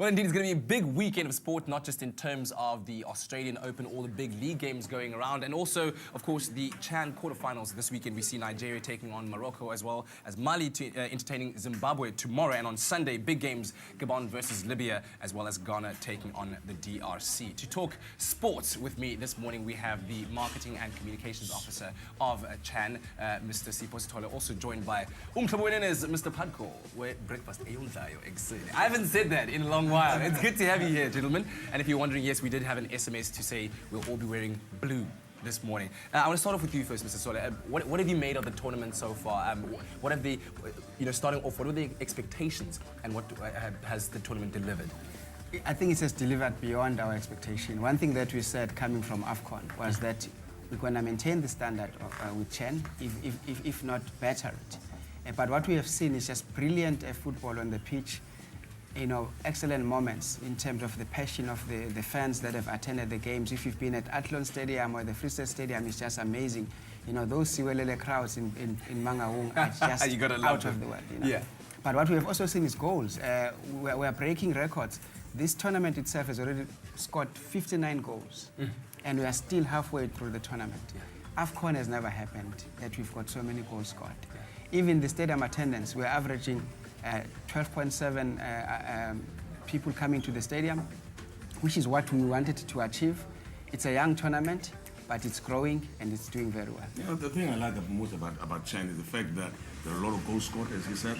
Well, indeed, it's going to be a big weekend of sport, not just in terms of the Australian Open, all the big league games going around, and also, of course, the CHAN quarterfinals this weekend. We see Nigeria taking on Morocco, as well as Mali entertaining Zimbabwe tomorrow. And on Sunday, big games, Gabon versus Libya, as well as Ghana taking on the DRC. To talk sports with me this morning, we have the Marketing and Communications Officer of CHAN, Mr. Sipho Sithole, also joined by Mr. Padko, where breakfast I haven't said that in a long while. It's good to have you here, gentlemen. And if you're wondering, yes, we did have an SMS to say we'll all be wearing blue this morning. I want to start off with you first, Mr. Sole. What have you made of the tournament so far? What have the, starting off, what were the expectations and what has the tournament delivered? I think it has delivered beyond our expectation. One thing that we said coming from Afcon was that we're going to maintain the standard with CHAN, if not better it. But what we have seen is just brilliant football on the pitch. Excellent moments in terms of the passion of the fans that have attended the games. If you've been at Athlone Stadium or the Free State Stadium, it's just amazing. Those Siwelele crowds in Mangaung are just out of the world. Yeah. But what we have also seen is goals. We're breaking records. This tournament itself has already scored 59 goals, and we are still halfway through the tournament. Yeah. Afcon has never happened that we've got so many goals scored. Yeah. Even the stadium attendance, we're averaging 12.7 people coming to the stadium, which is what we wanted to achieve. It's a young tournament, but it's growing and it's doing very well. The thing I like most about CHAN is the fact that there are a lot of goals scored, as you said.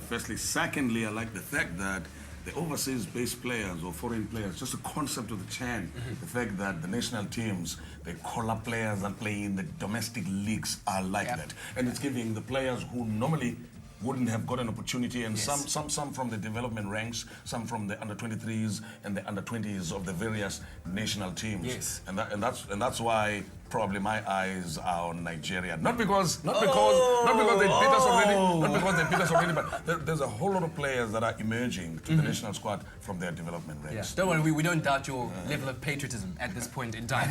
Firstly. Secondly, I like the fact that the overseas-based players or foreign players, just the concept of the CHAN, the fact that the national teams, they call up players that play in the domestic leagues, I like that. And it's giving the players who normally wouldn't have got an opportunity, and some from the development ranks, some from the under-23s and the under-20s of the various national teams. Yes. And that's why probably my eyes are on Nigeria. Not because they beat us already, but there's a whole lot of players that are emerging to the national squad from their development ranks. Don't worry, we don't doubt your level of patriotism at this point in time.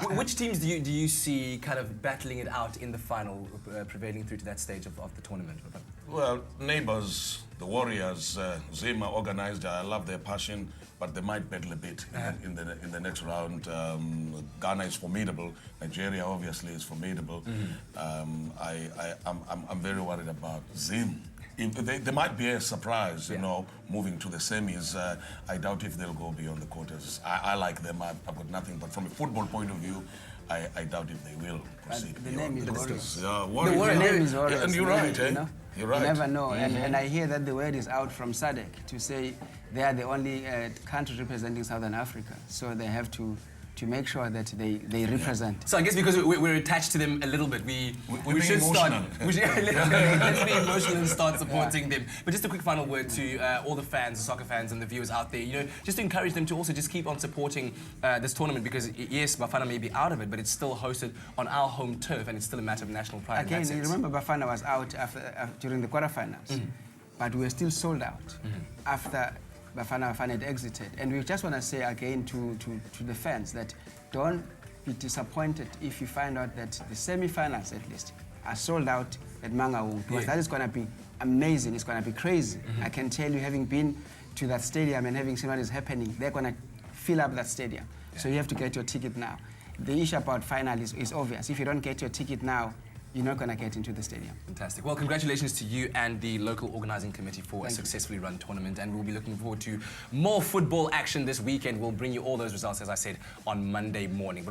But which teams do you see kind of battling it out in the final, prevailing through to that stage of the tournament? Well, neighbours, the Warriors, Zim are organised. I love their passion, but they might battle a bit in the next round. Ghana is formidable. Nigeria obviously is formidable. I'm very worried about Zim. They might be a surprise, moving to the semis. I doubt if they'll go beyond the quarters. I like them. I've got nothing, but from a football point of view, I doubt if they will proceed. The name is Warriors. The name is Warriors. And you're right, eh? You're right. You never know. And I hear that the word is out from SADC to say they are the only country representing Southern Africa. So they have to make sure that they represent. So I guess because we're attached to them a little bit, we should start. Let's be emotional and start supporting them. But just a quick final word to all the fans, the soccer fans, and the viewers out there. Just to encourage them to also just keep on supporting this tournament, because yes, Bafana may be out of it, but it's still hosted on our home turf, and it's still a matter of national pride. Again, you remember Bafana was out during the quarterfinals, but we were still sold out after Bafana had exited. And we just want to say again to the fans that don't be disappointed if you find out that the semi-finals, at least, are sold out at Mangaung, because that is going to be amazing. It's going to be crazy. I can tell you, having been to that stadium and having seen what is happening, they're going to fill up that stadium. So you have to get your ticket now. The issue about final is obvious. If you don't get your ticket now, you're not going to get into the stadium. Fantastic. Well, congratulations to you and the local organising committee for a successfully run tournament, and we'll be looking forward to more football action this weekend. We'll bring you all those results, as I said, on Monday morning.